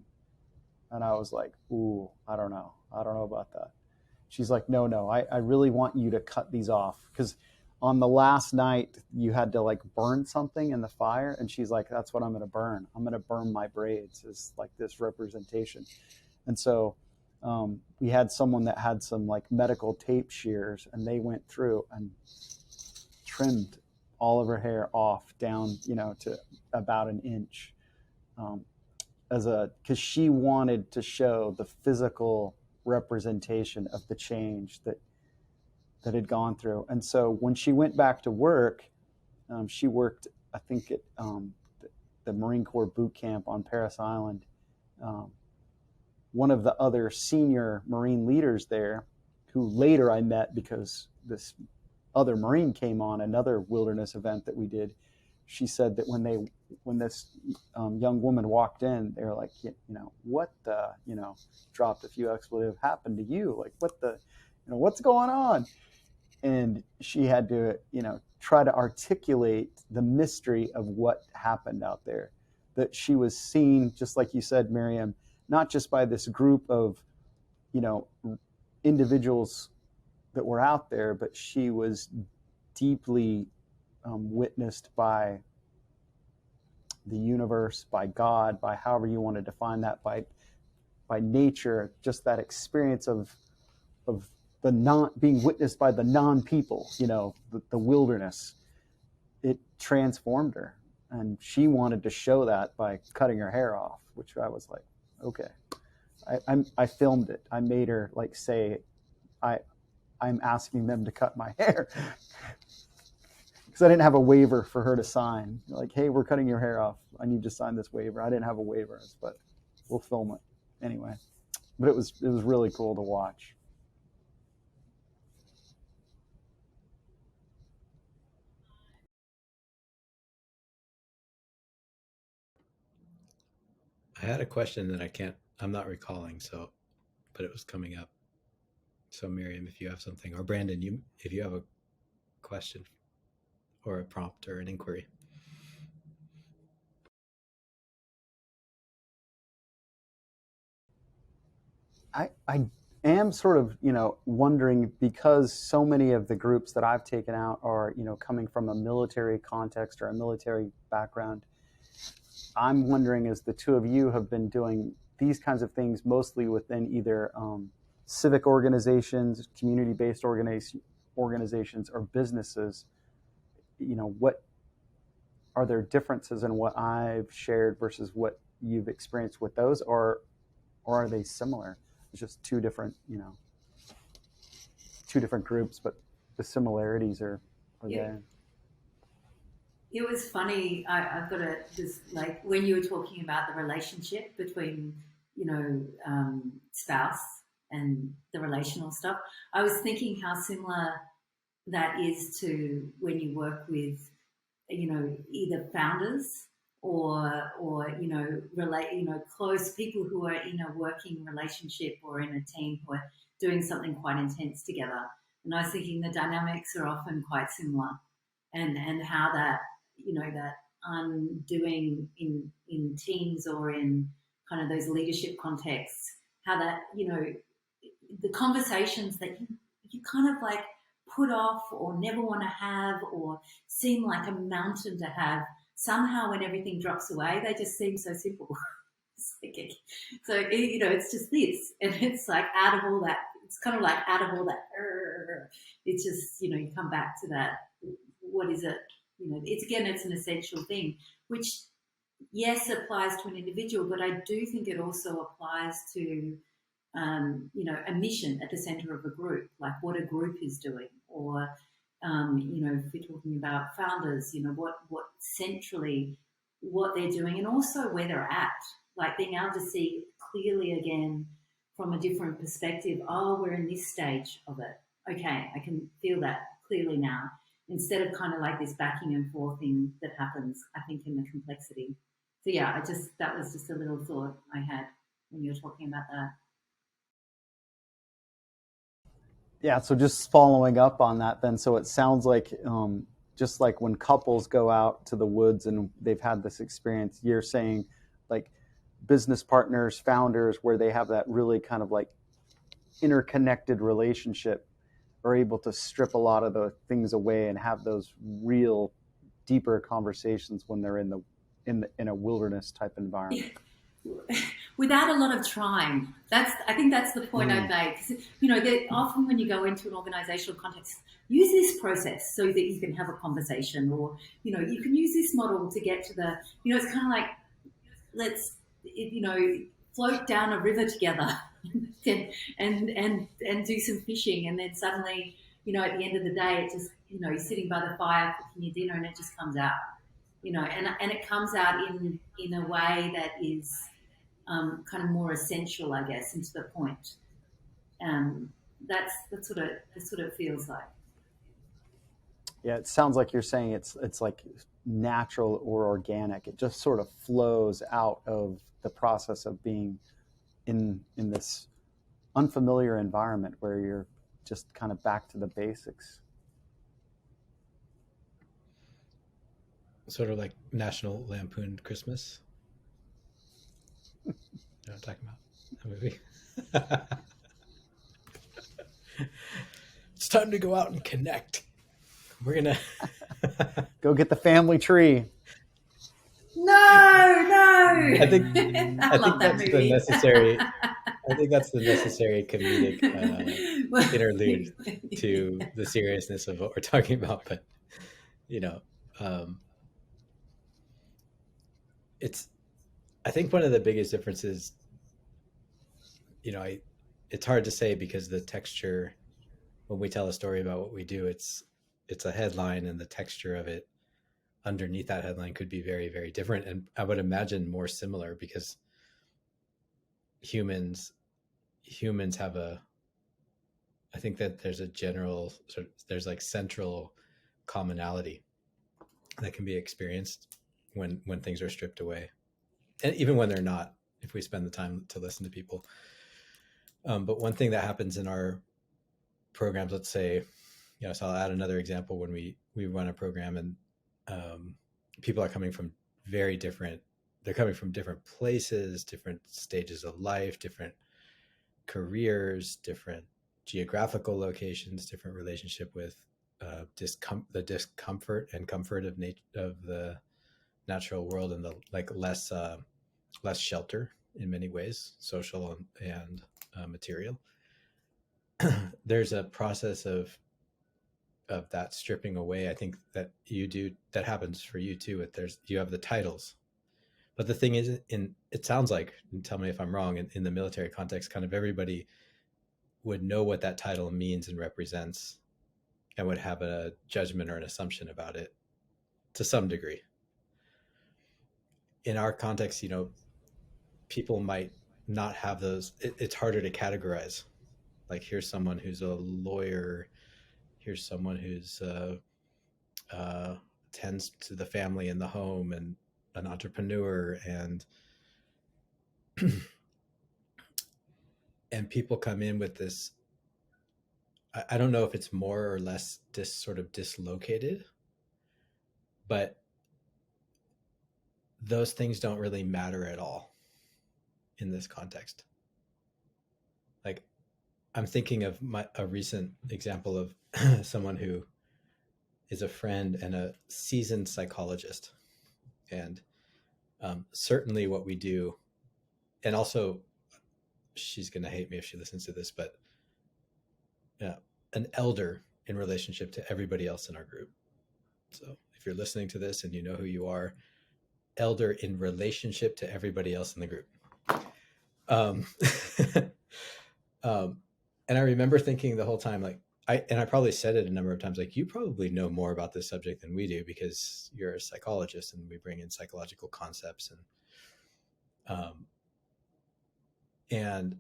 And I was like, ooh, I don't know about that. She's like, no, I really want you to cut these off, because on the last night you had to like burn something in the fire. And she's like, that's what I'm going to burn. I'm going to burn my braids as like this representation. And so we had someone that had some like medical tape shears, and they went through and trimmed all of her hair off down, to about an inch, because she wanted to show the physical representation of the change that had gone through. And so when she went back to work, she worked, I think, at the Marine Corps boot camp on Parris Island. One of the other senior Marine leaders there, who later I met because this other Marine came on another wilderness event that we did, she said that when this young woman walked in, they were like, what the, dropped a few expletive, happened to you? Like, what the, what's going on? And she had to, try to articulate the mystery of what happened out there. That she was seen, just like you said, Miriam, not just by this group of, individuals that were out there, but she was deeply witnessed by the universe, by God, by however you want to define that, by nature, just that experience of the being witnessed by the non-people, the wilderness. It transformed her, and she wanted to show that by cutting her hair off, which I was like, okay. I filmed it. I made her like say, I'm asking them to cut my hair, because I didn't have a waiver for her to sign. Like, hey, we're cutting your hair off. I need to sign this waiver. I didn't have a waiver, but we'll film it anyway. But it was really cool to watch. I had a question that I'm not recalling, but it was coming up. So Miriam, if you have something, or Brandon, if you have a question or a prompt or an inquiry. I am sort of, wondering, because so many of the groups that I've taken out are, coming from a military context or a military background. I'm wondering, as the two of you have been doing these kinds of things mostly within either civic organizations, community-based organizations, or businesses, what are there differences in what I've shared versus what you've experienced with those, or are they similar? It's just two different groups, but the similarities are there. It was funny. I've got this, like, when you were talking about the relationship between, spouse and the relational stuff, I was thinking how similar that is to when you work with, either founders or close people who are in a working relationship or in a team who are doing something quite intense together. And I was thinking the dynamics are often quite similar, and how that that undoing in teams or in kind of those leadership contexts, how that the conversations that you kind of like put off or never want to have or seem like a mountain to have, somehow when everything drops away they just seem so simple. It's just this, and it's like out of all that, it's kind of like out of all that, it's just you come back to that. What is it? It's an essential thing, which yes applies to an individual, but I do think it also applies to a mission at the center of a group, like what a group is doing, or if we're talking about founders, what centrally what they're doing, and also where they're at, like being able to see clearly again from a different perspective. Oh, we're in this stage of it. Okay, I can feel that clearly now, instead of kind of like this backing and forth thing that happens, I think, in the complexity. So yeah, that was just a little thought I had when you were talking about that. Yeah, so just following up on that then, so it sounds like just like when couples go out to the woods and they've had this experience, you're saying like business partners, founders, where they have that really kind of like interconnected relationship, are able to strip a lot of the things away and have those real deeper conversations when they're in a wilderness type environment. Without a lot of trying. I think that's the point I'd make. Because often when you go into an organizational context, use this process so that you can have a conversation, or you can use this model to get to the. It's kind of like, let's float down a river together and do some fishing, and then suddenly at the end of the day, it just you're sitting by the fire cooking your dinner, and it just comes out. And it comes out in a way that is kind of more essential, I guess, and to the point. That's what it feels like. Yeah, it sounds like you're saying it's like natural or organic. It just sort of flows out of the process of being in this unfamiliar environment where you're just kind of back to the basics. Sort of like National Lampoon Christmas. You know what I'm talking about? That movie. It's time to go out and connect. We're gonna go get the family tree. No. I think that's movie. I think that's the necessary comedic interlude to the seriousness of what we're talking about. But I think one of the biggest differences, it's hard to say because the texture, when we tell a story about what we do, it's a headline, and the texture of it underneath that headline could be very, very different. And I would imagine more similar, because humans have I think that there's a general there's like central commonality that can be experienced when things are stripped away, and even when they're not. if we spend the time to listen to people. But one thing that happens in our programs, let's say, so I'll add another example when we run a program and people are coming from they're coming from different places, different stages of life, different careers, different geographical locations, different relationship with the discomfort and comfort of the natural world, and the less shelter in many ways, social and material. There's a process of that stripping away. I think that that happens for you too. You have the titles, but the thing is, it sounds like, and tell me if I'm wrong, in the military context, kind of everybody would know what that title means and represents, and would have a judgment or an assumption about it to some degree. In our context, people might not have those. It's harder to categorize. Like, here's someone who's a lawyer, here's someone who's tends to the family and the home, and an entrepreneur, and and people come in with this. I don't know if it's more or less sort of dislocated, but those things don't really matter at all in this context. Like, I'm thinking of a recent example of someone who is a friend and a seasoned psychologist. And certainly what we do, and also she's going to hate me if she listens to this, but an elder in relationship to everybody else in our group. So if you're listening to this and you know who you are, elder in relationship to everybody else in the group. And I remember thinking the whole time, like, I probably said it a number of times, like, you probably know more about this subject than we do, because you're a psychologist and we bring in psychological concepts. And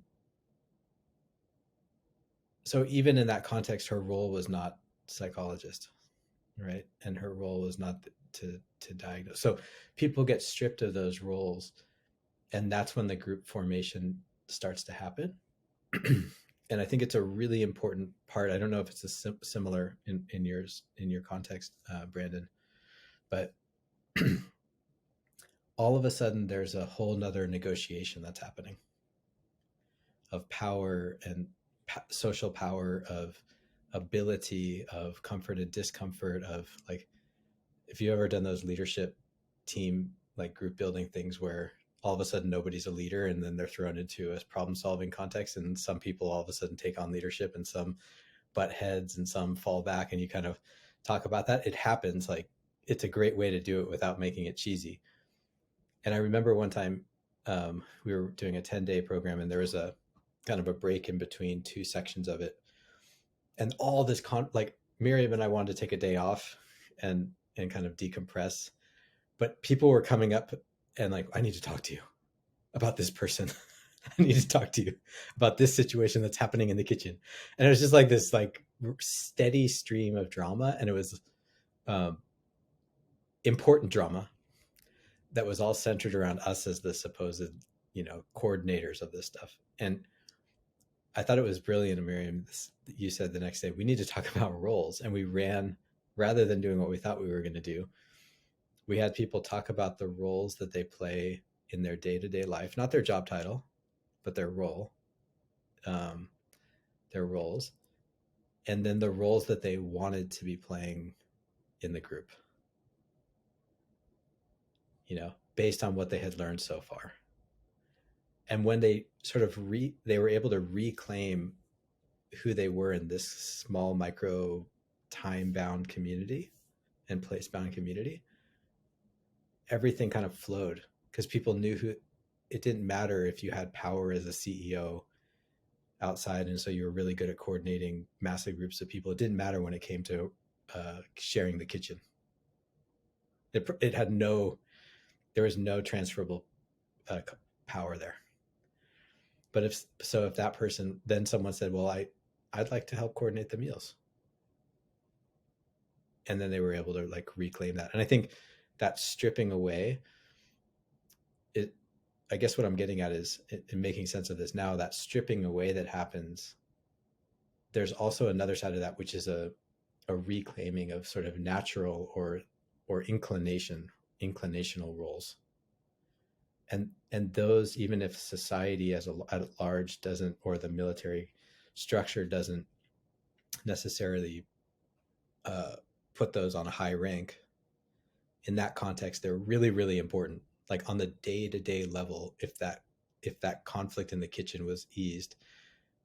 so even in that context, her role was not psychologist, right? And her role was not to diagnose. So people get stripped of those roles, and that's when the group formation starts to happen. And I think it's a really important part. I don't know if it's similar in your context, Brandon, but all of a sudden there's a whole nother negotiation that's happening of power and social power, of ability, of comfort and discomfort, of, like, if you ever done those leadership team, like, group building things where all of a sudden nobody's a leader, and then they're thrown into a problem solving context, and some people all of a sudden take on leadership and some butt heads and some fall back, and you kind of talk about that. It happens. Like, it's a great way to do it without making it cheesy. And I remember one time we were doing a 10-day program, and there was a kind of a break in between two sections of it. And all this like, Miriam and I wanted to take a day off and kind of decompress, but people were coming up and like, I need to talk to you about this person. I need to talk to you about this situation that's happening in the kitchen. And it was just like this, like, steady stream of drama. And it was important drama that was all centered around us as the supposed, coordinators of this stuff. And I thought it was brilliant, Miriam. You said the next day, we need to talk about roles. And we ran, rather than doing what we thought we were going to do, we had people talk about the roles that they play in their day-to-day life, not their job title, but their role, their roles, and then the roles that they wanted to be playing in the group, based on what they had learned so far. And when they sort of they were able to reclaim who they were in this small, micro, time-bound community and place-bound community, everything kind of flowed, because people knew it didn't matter if you had power as a CEO outside, and so you were really good at coordinating massive groups of people. It didn't matter when it came to sharing the kitchen. It had there was no transferable power there. But if that person, then someone said, well, I'd like to help coordinate the meals. And then they were able to, like, reclaim that. And I think that stripping away, I guess what I'm getting at is, in making sense of this now, that stripping away that happens, there's also another side of that, which is a reclaiming of sort of natural or inclinational roles. And those, even if society at large doesn't, or the military structure doesn't necessarily put those on a high rank, in that context, they're really, really important. Like on the day-to-day level, if that conflict in the kitchen was eased,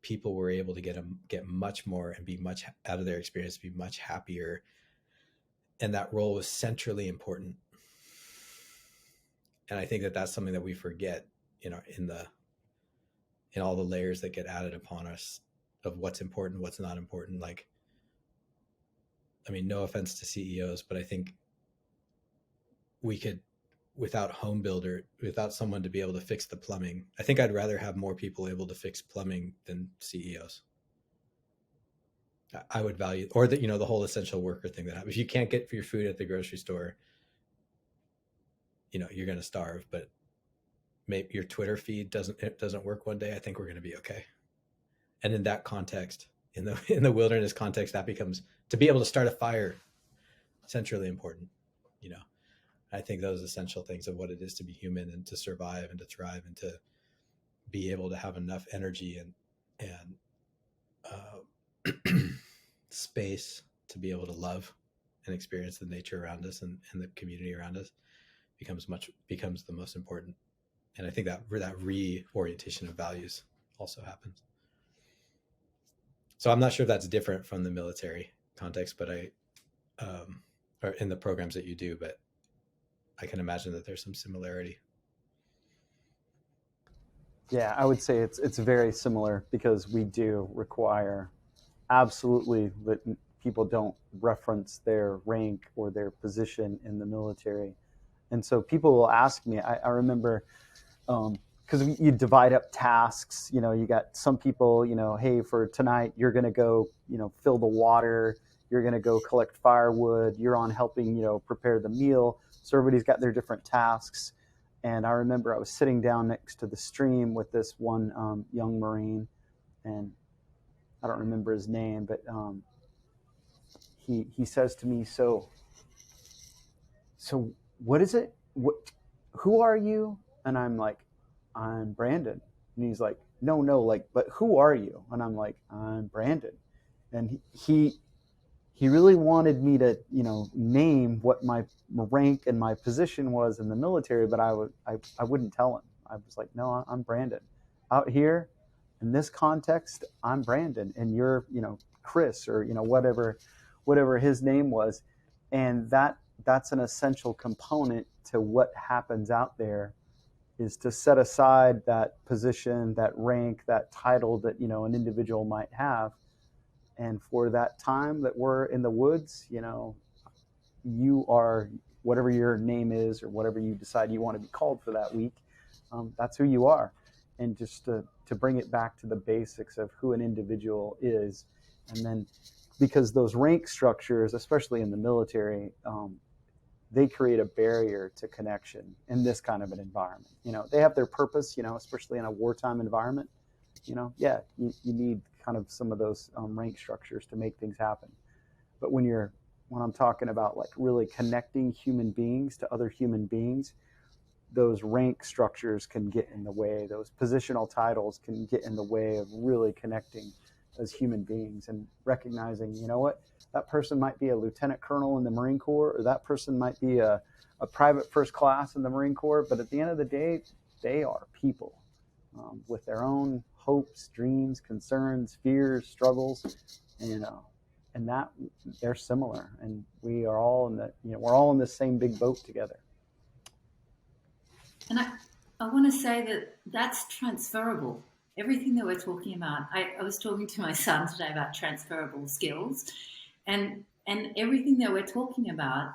people were able to get much more and be much out of their experience, be much happier. And that role was centrally important. And I think that that's something that we forget, in all the layers that get added upon us of what's important, what's not important. Like, I mean, no offense to CEOs, but I think we could, without someone to be able to fix the plumbing, I think I'd rather have more people able to fix plumbing than CEOs. I would value, or the whole essential worker thing that happens. If you can't get your food at the grocery store, you're going to starve. But maybe your Twitter feed doesn't work one day. I think we're going to be okay. And in that context, in the wilderness context, that becomes, to be able to start a fire, centrally important. I think those essential things of what it is to be human and to survive and to thrive and to be able to have enough energy and space to be able to love and experience the nature around us and the community around us becomes the most important. And I think that reorientation of values also happens. So I'm not sure if that's different from the military context, but or in the programs that you do, but I can imagine that there's some similarity. Yeah, I would say it's very similar, because we do require absolutely that people don't reference their rank or their position in the military. And so people will ask me, I remember, because you divide up tasks, you got some people, hey, for tonight, you're going to go, fill the water, you're going to go collect firewood, you're on helping, prepare the meal. So everybody's got their different tasks. And I remember I was sitting down next to the stream with this one young Marine, and I don't remember his name, but he says to me, so what is it? Who are you? And I'm like, I'm Brandon. And he's like, no, like, but who are you? And I'm like, I'm Brandon. And he really wanted me to, name what my rank and my position was in the military, but I wouldn't tell him. I was like, no, I'm Brandon. Out here, in this context, I'm Brandon, and you're, Chris, or whatever his name was. And that's an essential component to what happens out there, is to set aside that position, that rank, that title that, an individual might have. And for that time that we're in the woods, you are whatever your name is, or whatever you decide you want to be called for that week. That's who you are. And just to bring it back to the basics of who an individual is. And then, because those rank structures, especially in the military, they create a barrier to connection in this kind of an environment. They have their purpose, especially in a wartime environment. You need kind of some of those rank structures to make things happen. But when I'm talking about like really connecting human beings to other human beings, those rank structures can get in the way. Those positional titles can get in the way of really connecting as human beings and recognizing, what, that person might be a lieutenant colonel in the Marine Corps, or that person might be a private first class in the Marine Corps. But at the end of the day, they are people with their own hopes, dreams, concerns, fears, struggles, and that they're similar, and we are all we're all in the same big boat together. And I want to say that that's transferable. Everything that we're talking about, I was talking to my son today about transferable skills, and everything that we're talking about,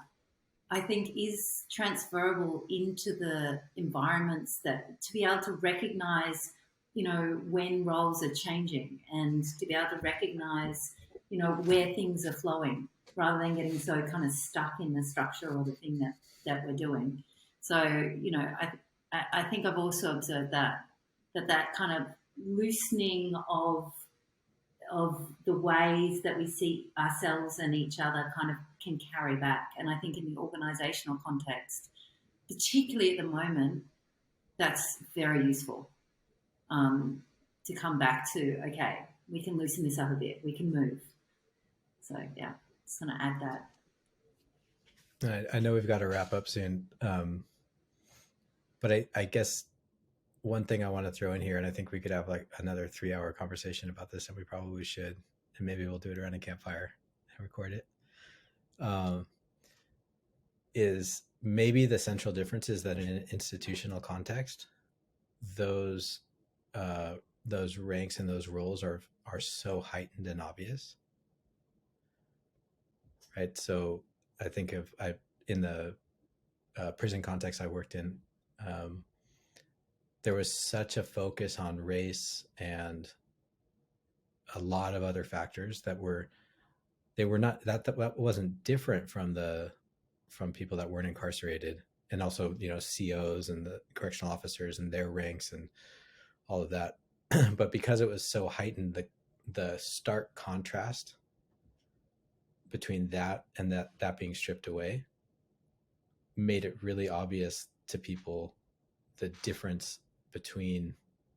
I think, is transferable into the environments, that to be able to recognize, when roles are changing, and to be able to recognize, where things are flowing, rather than getting so kind of stuck in the structure or the thing that we're doing. So, I I think I've also observed that kind of loosening of the ways that we see ourselves and each other kind of can carry back. And I think in the organizational context, particularly at the moment, that's very useful, to come back to, okay, we can loosen this up a bit, we can move. So yeah, just going to add that. I know we've got to wrap up soon, but I guess one thing I want to throw in here, and I think we could have like another 3-hour conversation about this, and we probably should, and maybe we'll do it around a campfire and record it, is maybe the central difference is that in an institutional context, those ranks and those roles are so heightened and obvious, right? So I think in the prison context I worked in, there was such a focus on race and a lot of other factors that wasn't different from people that weren't incarcerated, and also, COs and the correctional officers and their ranks and all of that. But because it was so heightened, the stark contrast between that and that being stripped away made it really obvious to people the difference between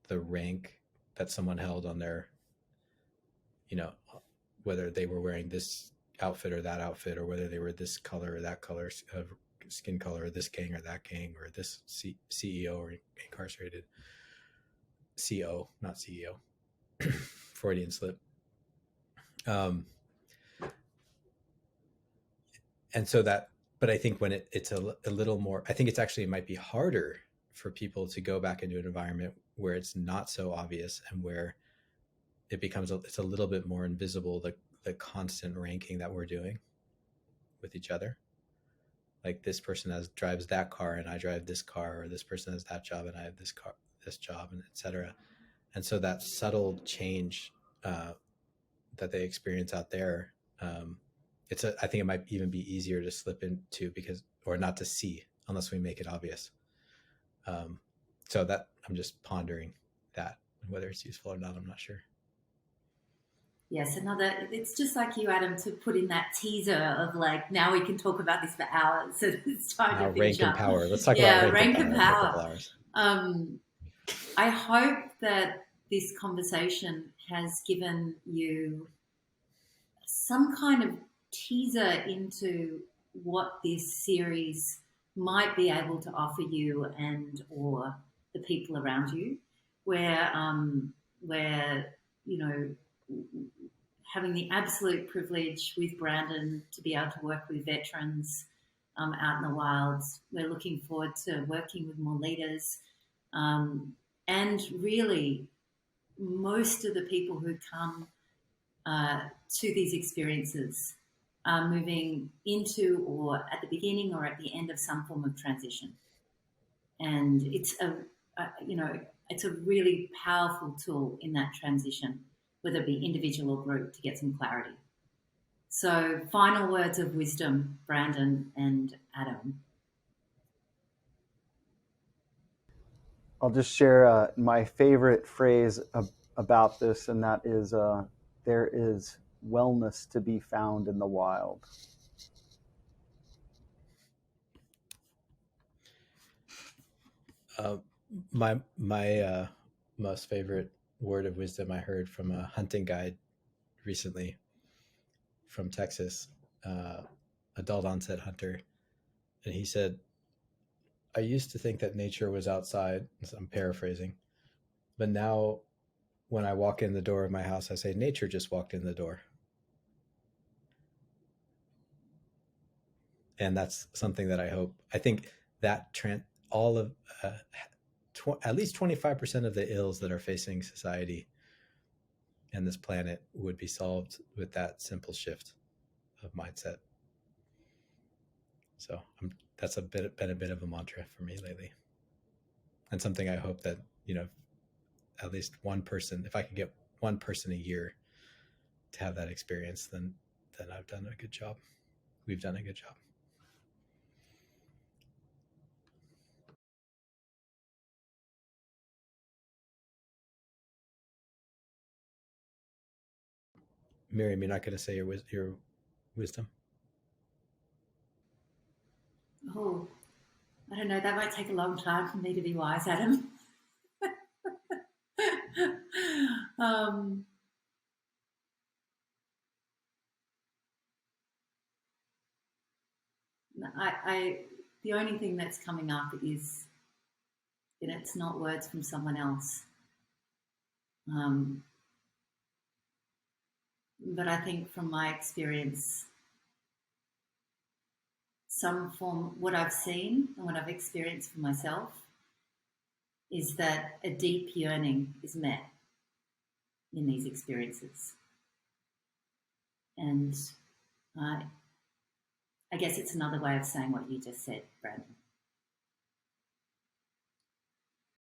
the rank that someone held on their, whether they were wearing this outfit or that outfit, or whether they were this color or that color of skin color, or this gang or that gang, or this CEO or incarcerated CO, not CEO. Freudian slip. And so but I think when it's a little more, I think it might be harder for people to go back into an environment where it's not so obvious, and where it becomes it's a little bit more invisible, the constant ranking that we're doing with each other. Like, this person drives that car and I drive this car, or this person has that job and I have this job, and etc. And so that subtle change that they experience out there, I think it might even be easier to slip into, or not to see unless we make it obvious. So that I'm just pondering that, whether it's useful or not, I'm not sure. Yes, it's just like you, Adam, to put in that teaser of like, now we can talk about this for hours. So it's time to finish rank and up. power. Let's talk about rank and power. I hope that this conversation has given you some kind of teaser into what this series might be able to offer you and or the people around you, where having the absolute privilege with Brandon to be able to work with veterans out in the wilds. We're looking forward to working with more leaders, and really most of the people who come to these experiences are moving into, or at the beginning or at the end of, some form of transition. And it's it's a really powerful tool in that transition, whether it be individual or group, to get some clarity. So, final words of wisdom, Brandon and Adam. I'll just share my favorite phrase about this, and that is, there is wellness to be found in the wild. My most favorite word of wisdom I heard from a hunting guide recently from Texas, adult onset hunter. And he said, I used to think that nature was outside. I'm paraphrasing, but now when I walk in the door of my house, I say, nature just walked in the door. And that's something that I think that all of at least 25% of the ills that are facing society and this planet would be solved with that simple shift of mindset. So that's been a bit of a mantra for me lately, and something I hope that, at least one person, if I can get one person a year to have that experience, then I've done a good job. We've done a good job. Miriam, you're not going to say your wisdom? Oh, I don't know. That might take a long time for me to be wise, Adam. um, the only thing that's coming up is that it's not words from someone else. But I think from my experience, some form, what I've seen and what I've experienced for myself is that a deep yearning is met in these experiences. And I guess it's another way of saying what you just said, Brandon.